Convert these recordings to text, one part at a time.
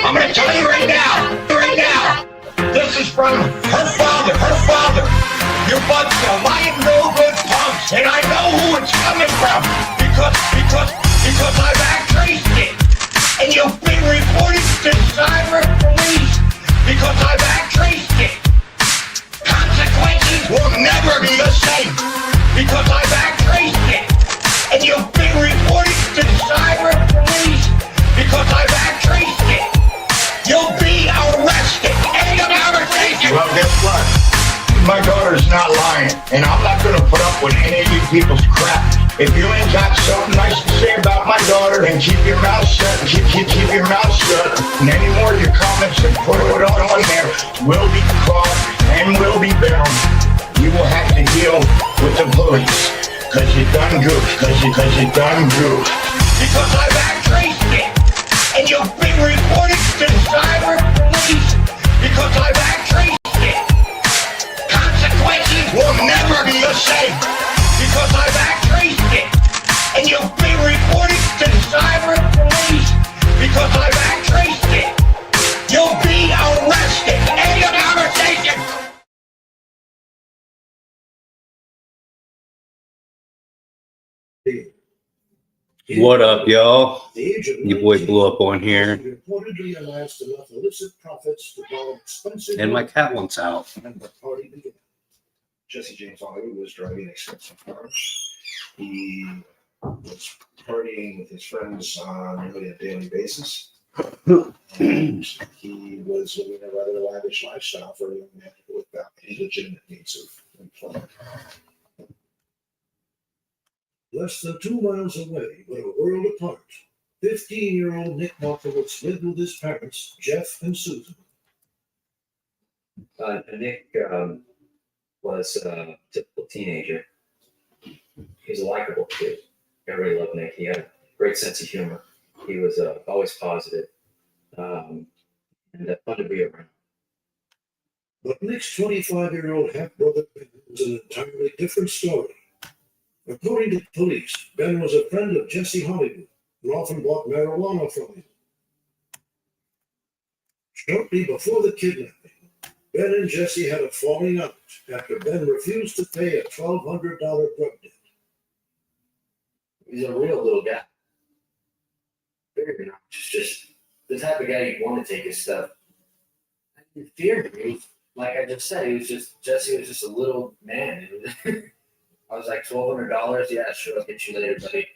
I'm gonna tell you right now. This is from her father. Your bunch of lying no good punks, and I know who it's coming from because I've traced it, and you've been reported to cyber police because I've traced it. Consequences will never be the same because I've traced it, and you've been reported to cyber police because I've traced it. You'll be arrested. Any conversation. Well, guess what? My daughter's not lying, and I'm not gonna put up with any of you people's crap. If you ain't got something nice to say about my daughter, then keep your mouth shut. Keep your mouth shut. And any more of your comments and put it on there will be caught and will be bound. You will have to deal with the police, cause you done goofed. Cause you done goofed. Because I've traced it, and you've been reported to cyber police because I've traced it. Consequences will never be the same because I've traced it, and you've been reported to cyber police because I've traced it. You'll be arrested. End of conversation. What up, y'all? Your boy blew up on here. And my cat wants out. Jesse James Hollywood was driving expensive cars. He was partying with his friends on nearly a daily basis. And he was living a rather lavish lifestyle for a young man without any legitimate means of employment. Less than 2 miles away, but a world apart, 15-year-old Nick Markowitz lived with his parents, Jeff and Susan. Nick was a typical teenager. He was a likable kid. Everybody loved Nick. He had a great sense of humor. He was always positive and fun to be around. But Nick's 25-year-old half-brother was an entirely different story. According to police, Ben was a friend of Jesse Hollywood and often bought marijuana from him. Shortly before the kidnapping, Ben and Jesse had a falling out after Ben refused to pay a $1,200 drug debt. He's a real little guy. Very obnoxious. Just the type of guy you'd want to take his stuff. I didn't fear him. Like I just said, Jesse was just a little man. I was like, $1,200? Yeah, sure, I'll get you later, buddy.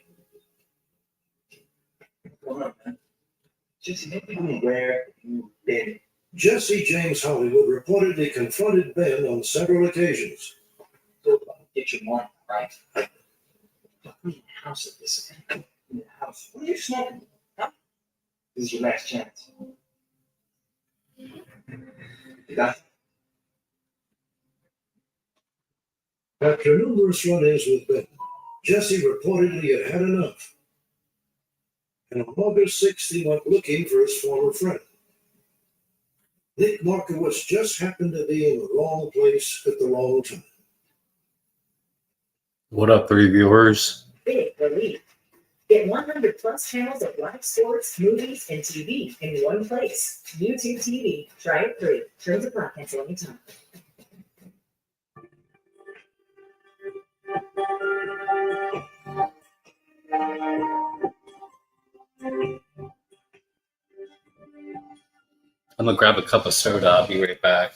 Come on, man. Jesse, maybe where you've been. Jesse James Hollywood reportedly confronted Ben on several occasions. Go get your money, right? In the house at this. In the house. What are you smoking? Huh? This is your last chance. You got it? After numerous run-ins with Ben, Jesse reportedly had had enough. And on August 6th, he went looking for his former friend. Nick Markowitz just happened to be in the wrong place at the wrong time. What up, 3 viewers? Big relief. Get 100 plus channels of live sports, movies, and TV in one place. YouTube TV. Try it free. Terms apply. Cancel anytime. I'm gonna grab a cup of soda. I'll be right back.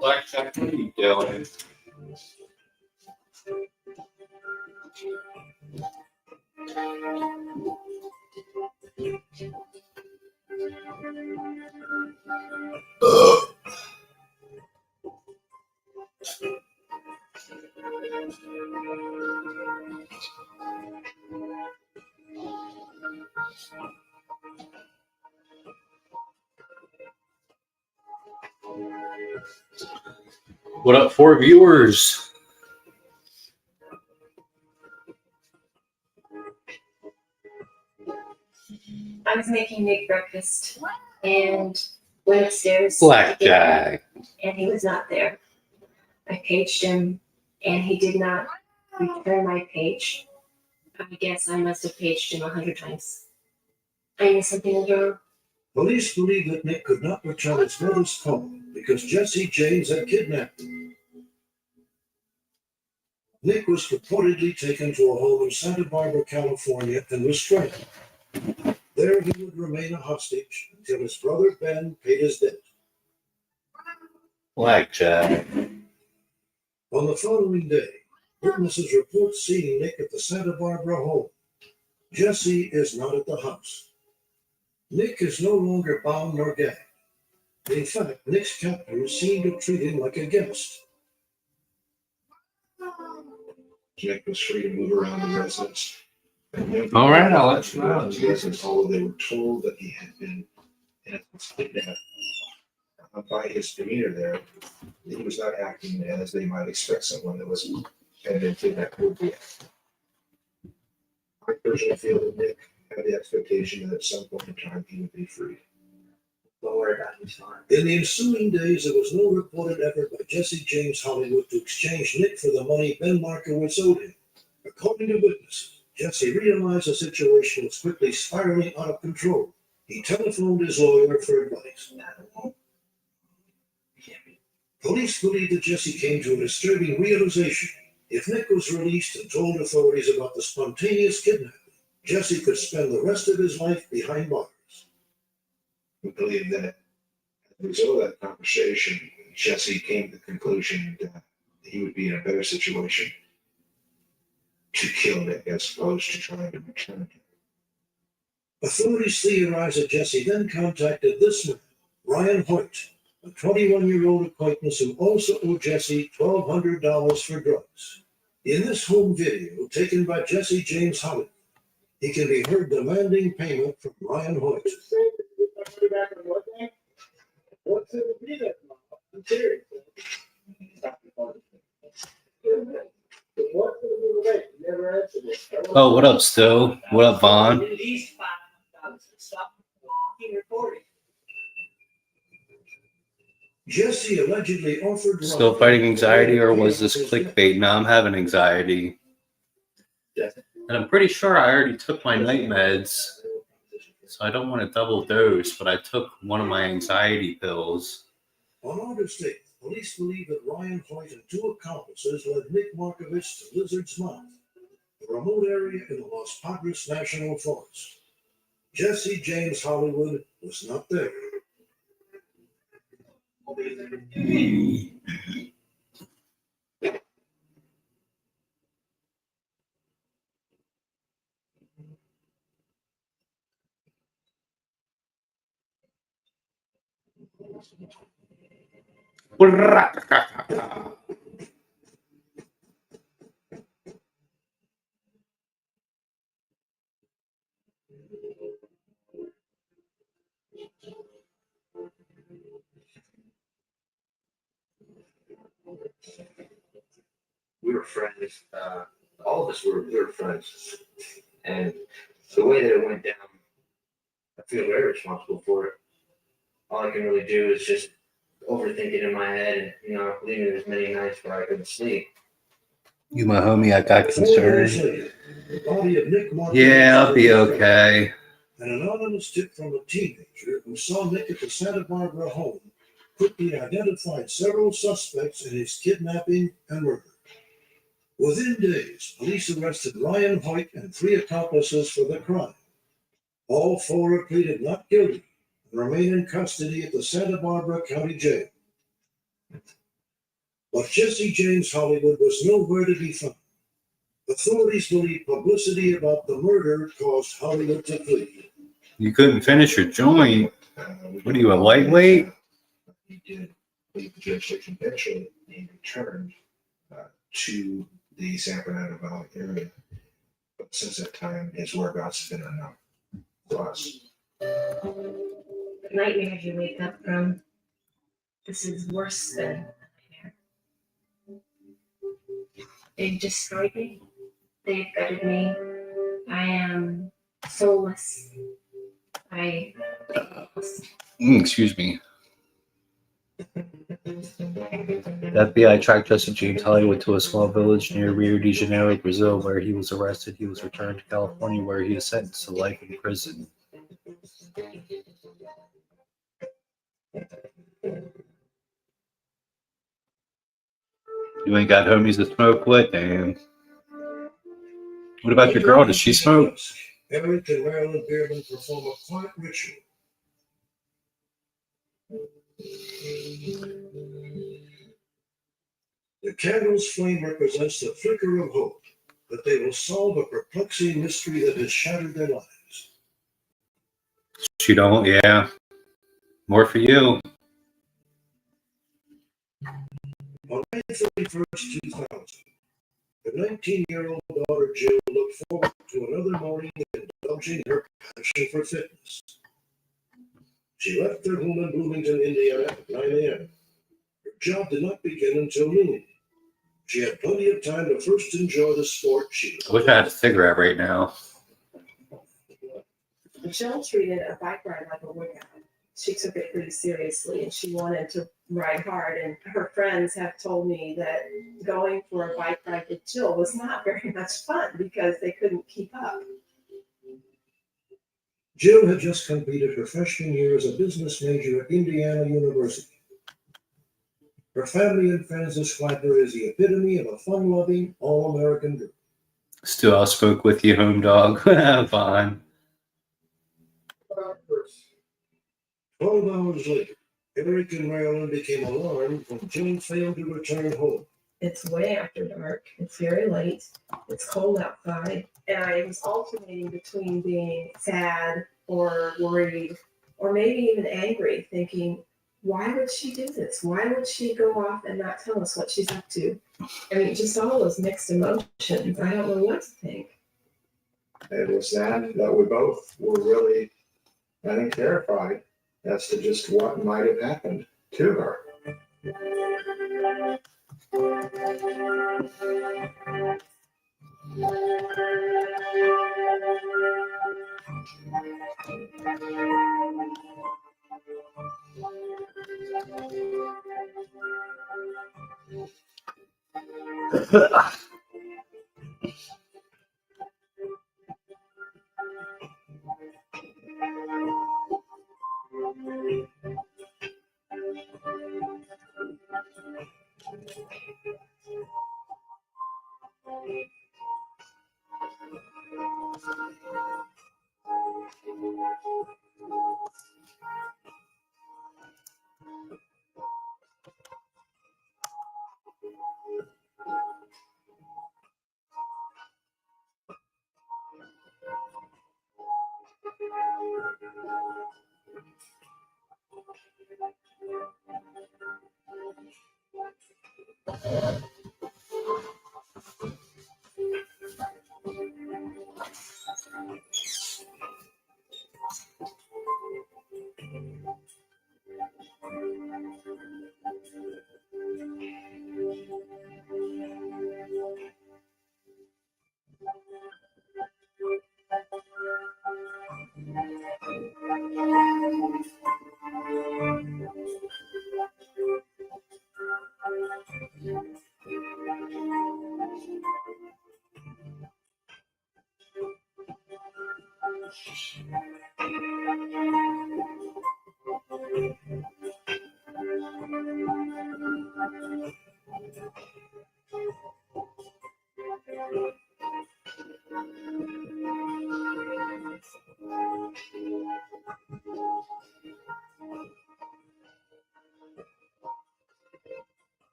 Blackjack, what are you doing? What up, 4 viewers? I was making Nick breakfast and went upstairs. Blackjack. And he was not there. I paged him and he did not return my page. I guess I must have paged him 100 times. I knew something was wrong. Police believe that Nick could not return his mother's phone because Jesse James had kidnapped him. Nick was purportedly taken to a home in Santa Barbara, California, and restrained. There he would remain a hostage until his brother Ben paid his debt. Blackjack. On the following day, witnesses report seeing Nick at the Santa Barbara home. Jesse is not at the house. Nick is no longer bound nor gagged. In fact, Nick's captors seem to treat him like a guest. Nick was free to move around the residence. All right, I'll let you know. Although they were told that he had been kidnapped, by his demeanor there, he was not acting as they might expect someone that had been kidnapped would be. I personally feel that Nick had the expectation that at some point in time he would be free. Don't worry about it, he's fine. In the ensuing days, there was no reported effort by Jesse James Hollywood to exchange Nick for the money Ben Markowitz owed him. According to witnesses, Jesse realized the situation was quickly spiraling out of control. He telephoned his lawyer for advice. Police believe that Jesse came to a disturbing realization. If Nick was released and told authorities about the spontaneous kidnapping, Jesse could spend the rest of his life behind bars. We believe that as a result of that conversation, Jesse came to the conclusion that he would be in a better situation to kill Nick as opposed to trying to return him. Authorities theorize that Jesse then contacted this man, Ryan Hoyt, a 21-year-old acquaintance who also owed Jesse $1,200 for drugs. In this home video, taken by Jesse James Hollywood, he can be heard demanding payment from Ryan Hoyt. What's it be that I'm serious. What's it be that you never answered it? Oh, what up, Sto? What up, Vaughn? At least $5. Stop fucking recording. Jesse allegedly offered Still Ryan fighting anxiety, or was this his debt. clickbait? No, I'm having anxiety. Yes. And I'm pretty sure I already took my night meds, so I don't want to double dose, but I took one of my anxiety pills. On August 8th, police believe that Ryan Hoyt and two accomplices led Nick Markovich to Lizard's Mouth, a remote area in the Los Padres National Forest. Jesse James Hollywood was not there. We were friends. All of us were friends, and the way that it went down, I feel very responsible for it. All I can really do is just overthink it in my head, and leaving as many nights where I couldn't sleep. You my homie, I got 4 years concerned. later, the body of Nick Markovich Yeah, I'll be was found. okay. An anonymous tip from a teenager who saw Nick at the Santa Barbara home quickly identified several suspects in his kidnapping and murder. Within days, police arrested Ryan Hoyt and 3 accomplices for the crime. All 4 are pleaded not guilty, and and remain in custody at the Santa Barbara County Jail. But Jesse James Hollywood was nowhere to be found. Authorities believe publicity about the murder caused Hollywood to flee. You couldn't finish your joint. What are you, a lightweight? He did leave the jurisdiction eventually. He returned to the San Fernando Valley area. But since that time, his whereabouts have been unknown to us. The nightmares you wake up from. This is worse than a nightmare. They've destroyed me. They've gutted me. I am soulless. Excuse me. The FBI tracked Jesse James Hollywood to a small village near Rio de Janeiro, Brazil, where he was arrested. He was returned to California, where he is sentenced to life in prison. You ain't got homies to smoke with, damn. What about your girl? Does she smoke? Eric and Marilyn Bierman perform a quiet ritual. The candle's flame represents the flicker of hope that they will solve a perplexing mystery that has shattered their lives. She don't, yeah. More for you. On May 31st, 2000, the 19-year-old daughter Jill looked forward to another morning indulging her passion for fitness. She left her home in Bloomington, Indiana at 9 a.m. Her job did not begin until noon. She had plenty of time to first enjoy the sport she I wish I had a cigarette right now. Jill treated a bike ride like a workout. She took it pretty seriously and she wanted to ride hard. And her friends have told me that going for a bike ride with Jill was not very much fun because they couldn't keep up. Jill had just completed her freshman year as a business major at Indiana University. Her family and friends described her as the epitome of a fun-loving, all-American girl. Still, I spoke with you, home dog. Fine. 12 hours later, Eric and Marilyn became alarmed when Jill failed to return home. It's way after dark. It's very late. It's cold outside. And I was alternating between being sad or worried or maybe even angry, thinking, why would she do this? Why would she go off and not tell us what she's up to? I mean, just all those mixed emotions. I don't know what to think. It was that we both were really, I think, terrified as to just what might have happened to her.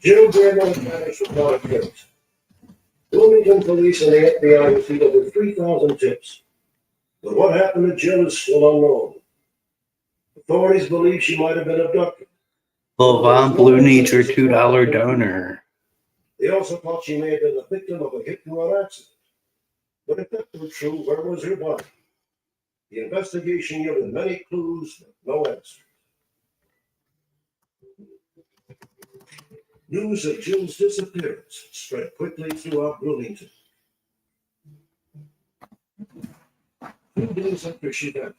Jill Grandma vanished without a trace. Bloomington police and the FBI received over 3,000 tips. But what happened to Jill is still unknown. Authorities believe she might have been abducted. Well, Von Blue needs her $2 donor. They also thought she may have been the victim of a hit-and-run accident. But if that were true, where was her body? The investigation yielded many clues, but no answer. News of Jill's disappearance spread quickly throughout Bloomington. 2 days after she vanished,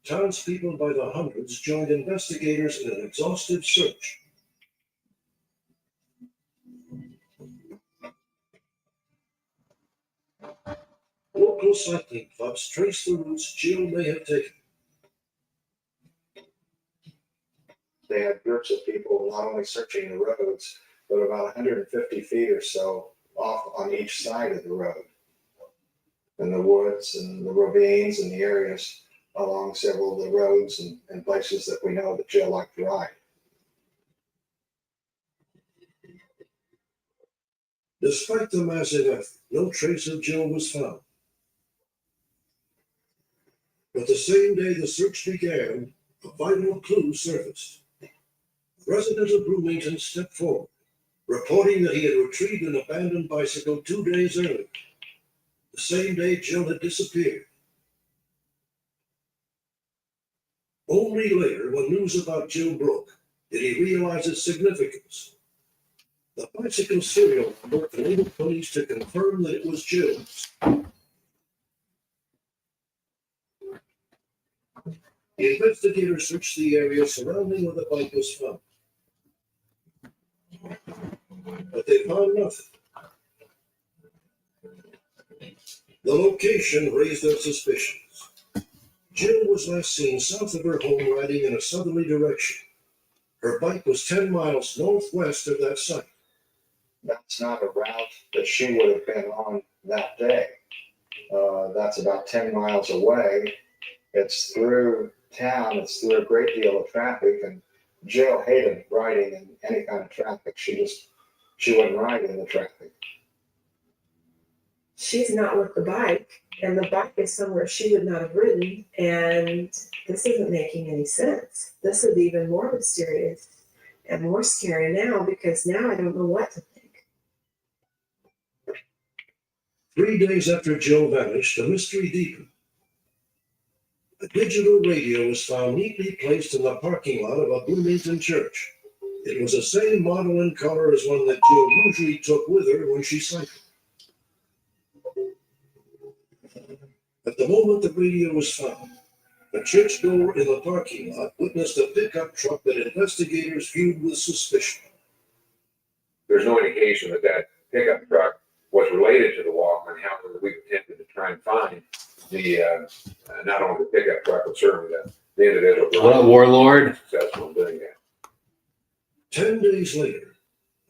townspeople by the hundreds joined investigators in an exhaustive search. Local cycling clubs traced the routes Jill may have taken. They had groups of people not only searching the roads, but about 150 feet or so off on each side of the road. In the woods and the ravines and the areas along several of the roads and places that we know that Jill liked to ride. Despite the massive effort, no trace of Jill was found. But the same day the search began, a vital clue surfaced. A resident of Bloomington stepped forward, reporting that he had retrieved an abandoned bicycle 2 days earlier, the same day Jill had disappeared. Only later, when news about Jill broke, did he realize its significance. The bicycle serial number enabled police to confirm that it was Jill's. The investigators searched the area surrounding where the bike was found. But they found nothing. The location raised their suspicions. Jill was last seen south of her home riding in a southerly direction. Her bike was 10 miles northwest of that site. That's not a route that she would have been on that day. That's about 10 miles away. It's through town, it's through a great deal of traffic, and Jill hated riding in any kind of traffic. She wouldn't ride in the traffic. She's not with the bike, and the bike is somewhere she would not have ridden, and this isn't making any sense. This is even more mysterious and more scary now, because now I don't know what to think. 3 days after Jill vanished, the mystery deepened. A digital radio was found neatly placed in the parking lot of a Bloomington church. It was the same model and color as one that Jill usually took with her when she cycled. At the moment the radio was found, the church door in the parking lot witnessed a pickup truck that investigators viewed with suspicion. There's no indication that that pickup truck was related to the Walkman. However, we attempted to try and find the not only the pickup truck, but certainly the individual. What a warlord. Successful in doing that. 10 days later,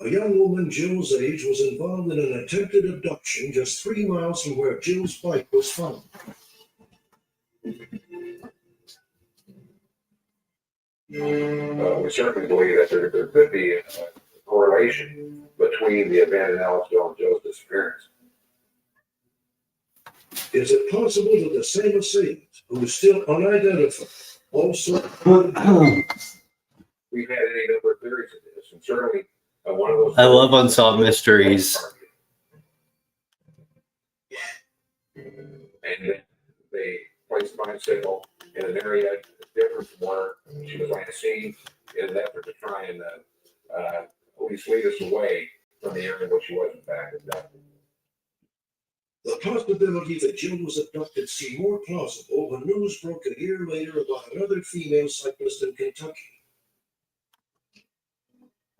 a young woman Jill's age was involved in an attempted abduction just 3 miles from where Jill's bike was found. We certainly believe that there could be a correlation between the event in Ellisville and Jill's disappearance. Is it possible that the same assailant, who is still unidentified, also We've had any number of theories of this, and certainly one of those. I love unsolved mysteries. And they placed bicycle in an area different from where she was last seen in an effort to try and at least lead us away from the area where she was in fact abducted. the possibility that Jill was abducted seemed more plausible when news broke a year later about another female cyclist in Kentucky.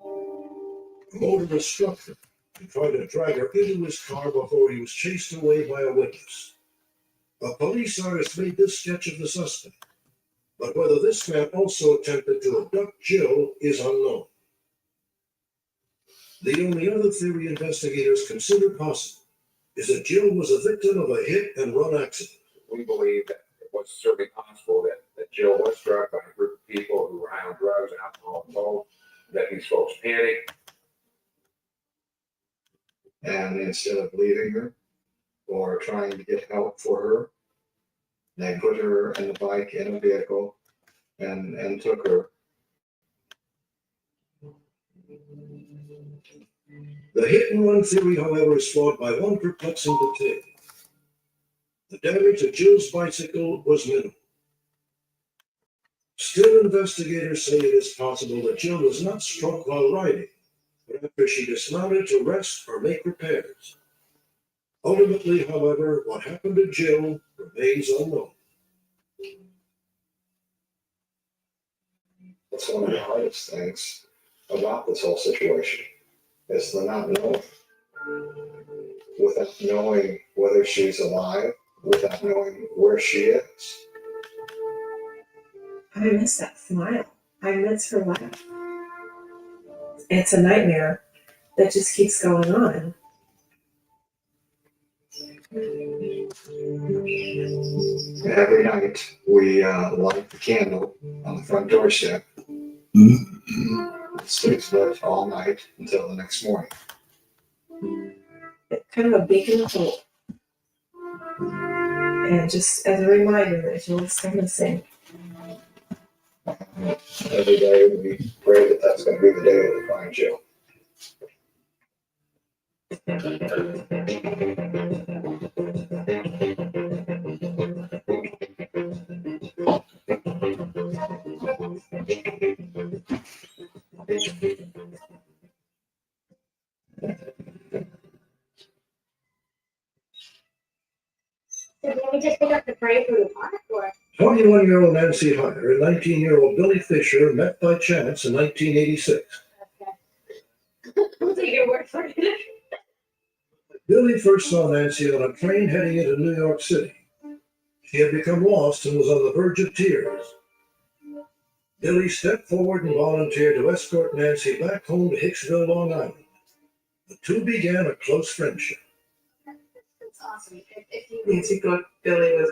A motorist struck her and tried to drag her into his car before he was chased away by a witness. A police artist made this sketch of the suspect, but whether this man also attempted to abduct Jill is unknown. The only other theory investigators consider possible is that Jill was a victim of a hit-and-run accident. We believe that it was certainly possible that Jill was struck by a group of people who were high on drugs, alcohol, and both, that these folks panicked, And instead of leaving her or trying to get help for her, they put her and the bike in a vehicle and took her. The hit and run theory, however, is flawed by one perplexing detail. The damage to Jill's bicycle was minimal. Still, investigators say it is possible that Jill was not struck while riding, but after she dismounted to rest or make repairs. Ultimately, however, what happened to Jill remains unknown. That's one of the hardest things about this whole situation, is the not knowing. Without knowing whether she's alive, without knowing where she is. I miss that smile. I miss her laugh. It's a nightmare that just keeps going on. Every night, we light the candle on the front doorstep. It stays lit all night until the next morning. It's kind of a beacon of hope. And just as a reminder that you'll still missing. Every day we pray that that's going to be the day that we find Jill. So did we just pick up the parade from the park or? 21-year-old Nancy Hunter and 19-year-old Billy Fisher met by chance in 1986. We'll take your word for it. Billy first saw Nancy on a train heading into New York City. She had become lost and was on the verge of tears. Billy stepped forward and volunteered to escort Nancy back home to Hicksville, Long Island. The two began a close friendship. That's awesome. If you Nancy thought Billy was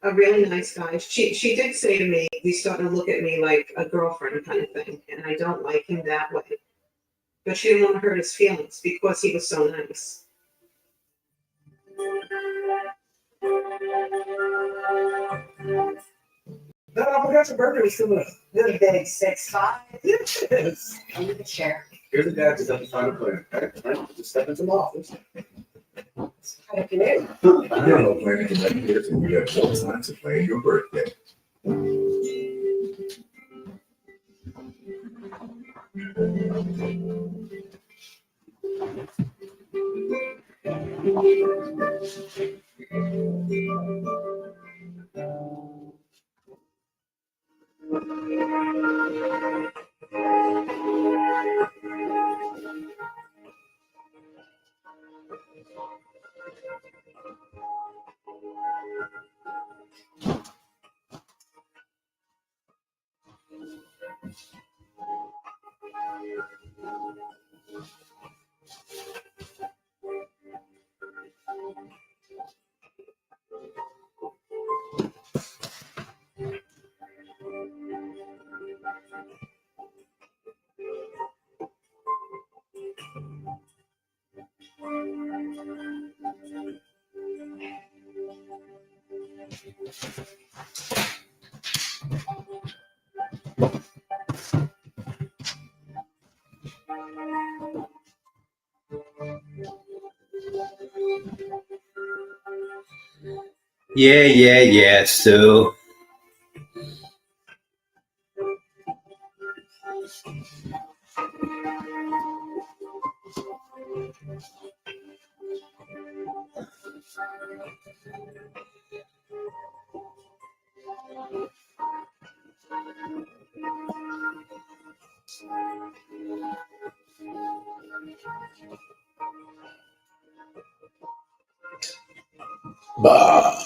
a really nice guy. She did say to me, he's starting to look at me like a girlfriend kind of thing, and I don't like him that way. But she didn't want to hurt his feelings because he was so nice. No, I forgot your birthday was coming up. The big 6'5". Yes. Under the chair. Here's the guy who's up to find a plan. Right? Just step into my office. Kind of canoe. You don't know planning for that years and you got 4 times to plan your birthday. Yeah, Sue. Bah.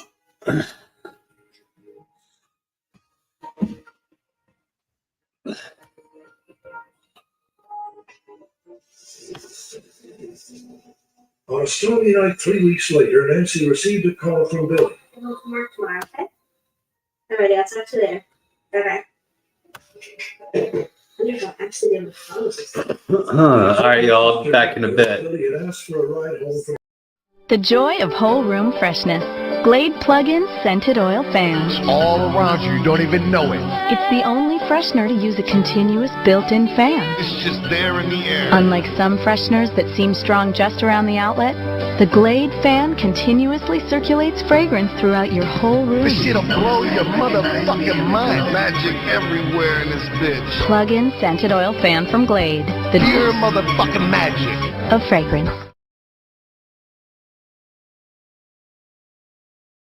On a stormy night 3 weeks later, Nancy received a call from Billy. We'll come work tomorrow, okay? All right, I'll talk to you there. Bye-bye. You're welcome. actually in the house. All right, y'all, back in a bit. Billy had asked for a ride home from The joy of whole room freshness. Glade Plug-in Scented Oil Fan. All around you don't even know it. It's the only freshener to use a continuous built-in fan. It's just there in the air. Unlike some fresheners that seem strong just around the outlet, the Glade fan continuously circulates fragrance throughout your whole room. This shit'll blow your motherfucking mind. Magic everywhere in this bitch. Plug-in Scented Oil Fan from Glade. The Pure motherfucking magic. of fragrance.